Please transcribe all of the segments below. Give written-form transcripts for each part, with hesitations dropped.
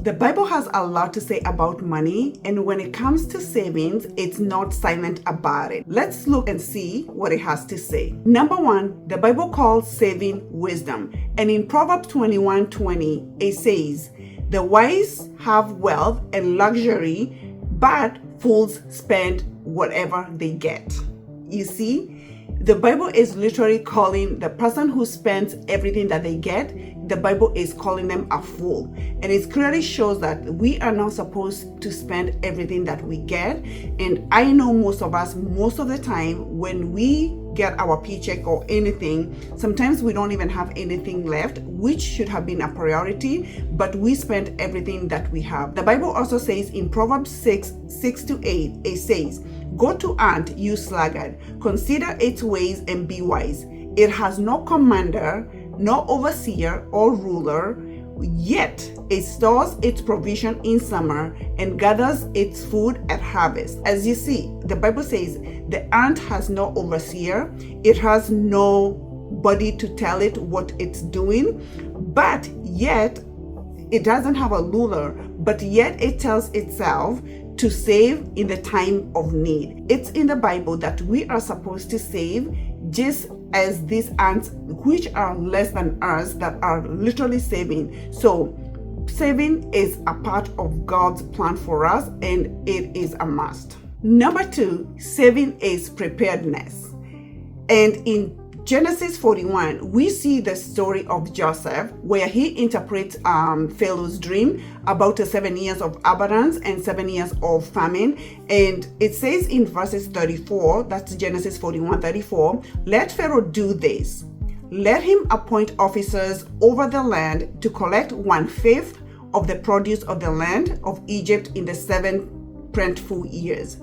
The Bible has a lot to say about money, and when it comes to savings, it's not silent about it. Let's look and see what it has to say. Number one, the Bible calls saving wisdom. And in Proverbs 21:20, it says, "The wise have wealth and luxury, but fools spend whatever they get." You see? The Bible is literally calling the person who spends everything that they get, the Bible is calling them a fool. And it clearly shows that we are not supposed to spend everything that we get. And I know most of us, most of the time, when we get our paycheck or anything, sometimes we don't even have anything left, which should have been a priority, but we spend everything that we have. The Bible also says in Proverbs 6:6-8, it says, "Go to ant, you sluggard, consider its ways and be wise. It has no commander, no overseer or ruler, yet it stores its provision in summer and gathers its food at harvest." As you see, the Bible says the ant has no overseer, it has nobody to tell it what it's doing, but yet it doesn't have a ruler, but yet it tells itself to save in the time of need. It's in the Bible that we are supposed to save, just as these ants, which are less than us, that are literally saving. So saving is a part of God's plan for us, and it is a must. Number two, saving is preparedness. And in Genesis 41, we see the story of Joseph, where he interprets Pharaoh's dream about 7 years of abundance and 7 years of famine. And it says in verses 34, that's Genesis 41:34, "Let Pharaoh do this. Let him appoint officers over the land to collect 1/5 of the produce of the land of Egypt in the 7 plentiful years.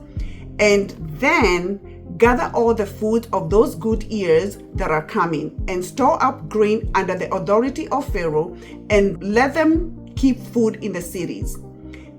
And then gather all the food of those good years that are coming, and store up grain under the authority of Pharaoh, and let them keep food in the cities.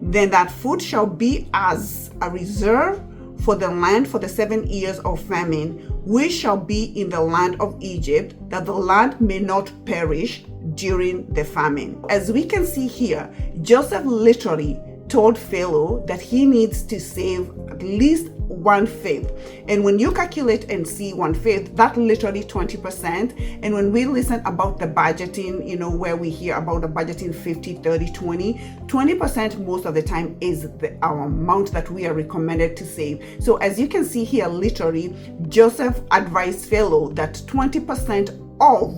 Then that food shall be as a reserve for the land for the 7 years of famine, which shall be in the land of Egypt, that the land may not perish during the famine." As we can see here, Joseph literally told Pharaoh that he needs to save at least 1/5. And when you calculate and see 1/5, that's literally 20%. And when we listen about the budgeting, where we hear about the budgeting 50, 30, 20, 20% most of the time is our amount that we are recommended to save. So as you can see here, literally, Joseph advised Pharaoh that 20% of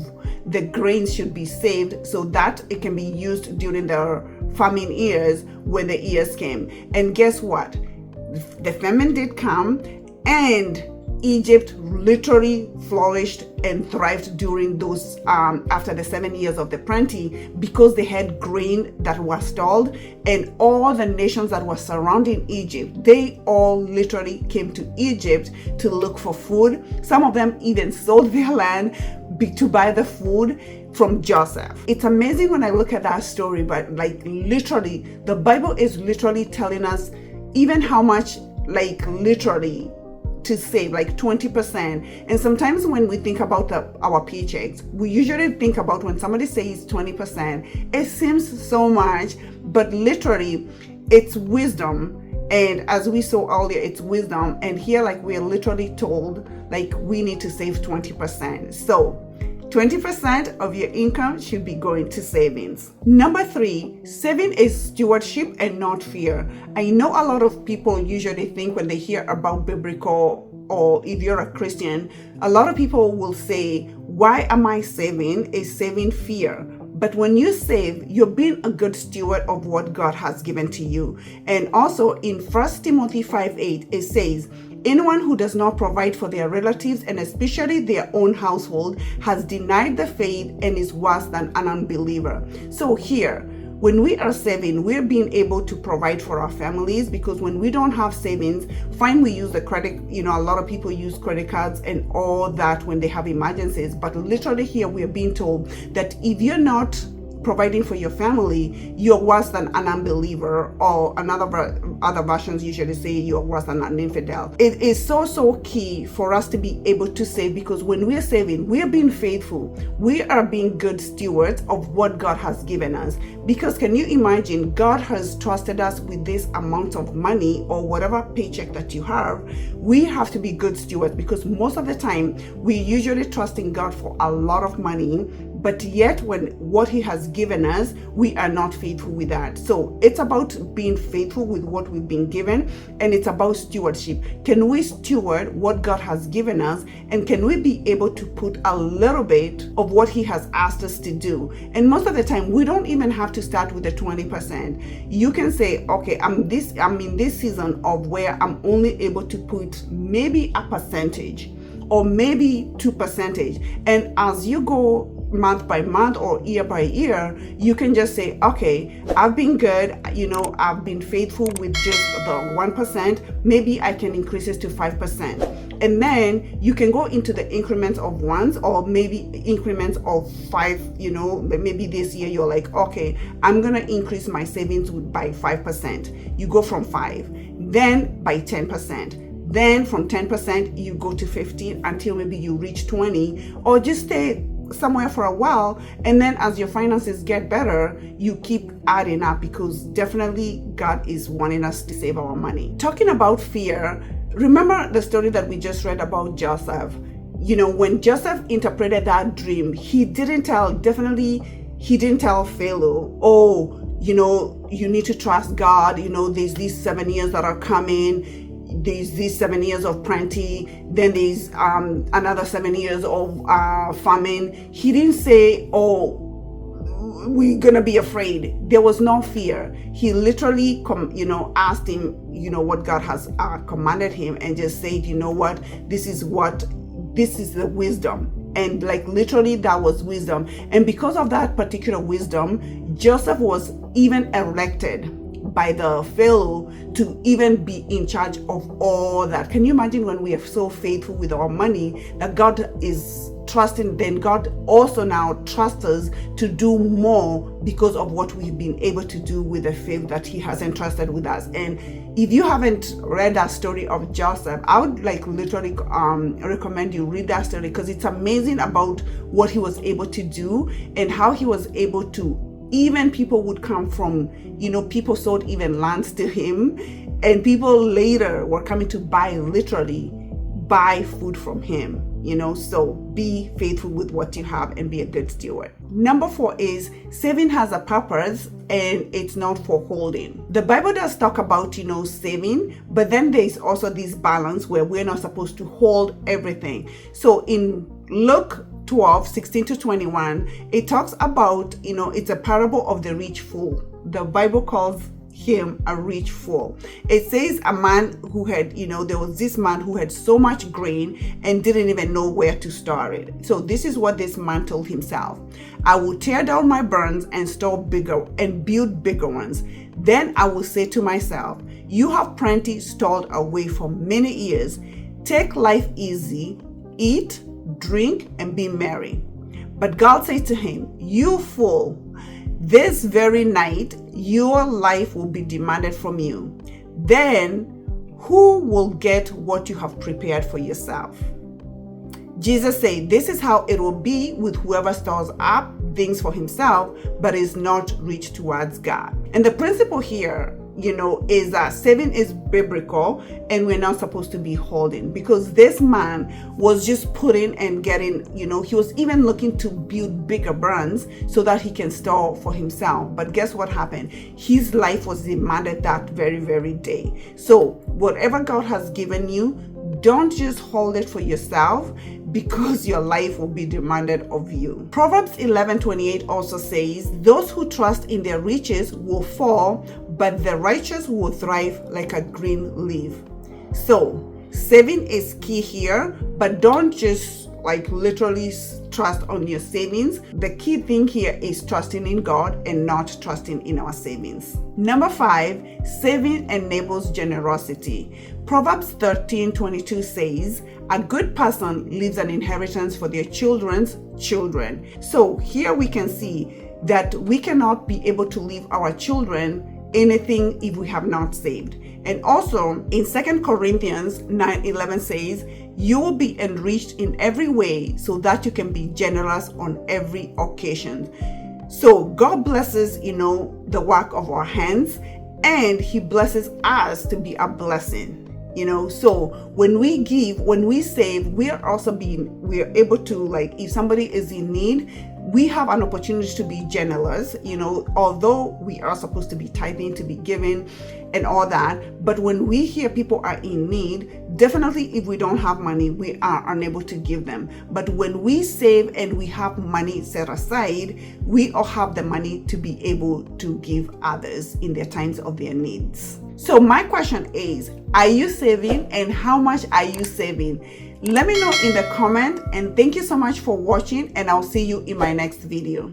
the grains should be saved so that it can be used during the famine years when the years came. And guess what? The famine did come, and Egypt literally flourished and thrived during those after the 7 years of the plenty, because they had grain that was stored, and all the nations that were surrounding Egypt, they all literally came to Egypt to look for food. Some of them even sold their land to buy the food from Joseph. It's amazing when I look at that story, but literally, the Bible is literally telling us even how much, literally, to save, 20%. And sometimes when we think about our paychecks, we usually think about when somebody says 20%, it seems so much, but literally, it's wisdom. And as we saw earlier, it's wisdom. And here, we are literally told, we need to save 20%. So 20% of your income should be going to savings. Number three, saving is stewardship and not fear. I know a lot of people usually think when they hear about biblical, or if you're a Christian, a lot of people will say, "Why am I saving?" Is saving fear. But when you save, you're being a good steward of what God has given to you. And also in 1 Timothy 5:8, it says, "Anyone who does not provide for their relatives, and especially their own household, has denied the faith and is worse than an unbeliever." So here, when we are saving, we're being able to provide for our families, because when we don't have savings, fine, we use the credit, a lot of people use credit cards and all that when they have emergencies. But literally here, we are being told that if you're not providing for your family, you're worse than an unbeliever. Or another other versions usually say you're worse than an infidel. It is so key for us to be able to save, because when we're saving, we're being faithful. We are being good stewards of what God has given us. Because can you imagine, God has trusted us with this amount of money or whatever paycheck that you have. We have to be good stewards, because most of the time we usually trust in God for a lot of money, but yet when what he has given us, we are not faithful with that. So it's about being faithful with what we've been given, and it's about stewardship. Can we steward what God has given us, and can we be able to put a little bit of what he has asked us to do? And most of the time we don't even have to start with the 20%. You can say, okay, I'm in this season of where I'm only able to put maybe a percentage or maybe 2%. And as you go month by month or year by year, you can just say, okay, I've been good, I've been faithful with just the 1%, maybe I can increase it to 5%. And then you can go into the increments of ones, or maybe increments of 5. Maybe this year you're like, okay, I'm gonna increase my savings by 5%. You go from 5, then by 10%. Then from 10%, you go to 15 until maybe you reach 20, or just stay somewhere for a while. And then as your finances get better, you keep adding up, because definitely God is wanting us to save our money. Talking about fear, remember the story that we just read about Joseph. When Joseph interpreted that dream, he didn't tell Pharaoh, oh, you need to trust God. There's these 7 years that are coming. There's these 7 years of plenty, then there's another 7 years of famine. He didn't say, oh, we're gonna be afraid. There was no fear. He literally asked him what God has commanded him, and just said, you know what, this is the wisdom. And like literally that was wisdom. And because of that particular wisdom, Joseph was even elected by the Pharaoh to even be in charge of all that. Can you imagine, when we are so faithful with our money that God is trusting, then God also now trusts us to do more because of what we've been able to do with the faith that he has entrusted with us. And if you haven't read that story of Joseph, I would literally recommend you read that story, because it's amazing about what he was able to do and how he was able to, even people would come from, people sold even lands to him, and people later were coming to buy food from him. So be faithful with what you have and be a good steward. Number 4 is saving has a purpose, and it's not for holding. The Bible does talk about, saving, but then there's also this balance where we're not supposed to hold everything. So in Luke 12:16-21, it talks about, it's a parable of the rich fool. The Bible calls him a rich fool. It says a man who had, there was this man who had so much grain and didn't even know where to store it. So this is what this man told himself: I will tear down my barns and store bigger and build bigger ones. Then I will say to myself, you have plenty stored away for many years. Take life easy, eat, drink, and be merry. But God said to him, you fool, this very night your life will be demanded from you. Then who will get what you have prepared for yourself? Jesus said, this is how it will be with whoever stores up things for himself, but is not rich towards God. And the principle here, is that saving is biblical, and we're not supposed to be holding, because this man was just putting and getting, he was even looking to build bigger barns so that he can store for himself. But guess what happened? His life was demanded that very, very day. So whatever God has given you, don't just hold it for yourself, because your life will be demanded of you. Proverbs 11:28 also says, those who trust in their riches will fall, but the righteous will thrive like a green leaf. So saving is key here, but don't just literally trust on your savings. The key thing here is trusting in God and not trusting in our savings. Number 5, saving enables generosity. Proverbs 13:22 says, a good person leaves an inheritance for their children's children. So here we can see that we cannot be able to leave our children anything if we have not saved. And also in 2 Corinthians 9:11 says, you will be enriched in every way so that you can be generous on every occasion. So God blesses, the work of our hands, and he blesses us to be a blessing. So when we give, when we save, we're able to, like, if somebody is in need, we have an opportunity to be generous, although we are supposed to be tithing, to be giving and all that. But when we hear people are in need, definitely if we don't have money, we are unable to give them. But when we save and we have money set aside, we all have the money to be able to give others in their times of their needs. So my question is, are you saving, and how much are you saving? Let me know in the comment, and thank you so much for watching, and I'll see you in my next video.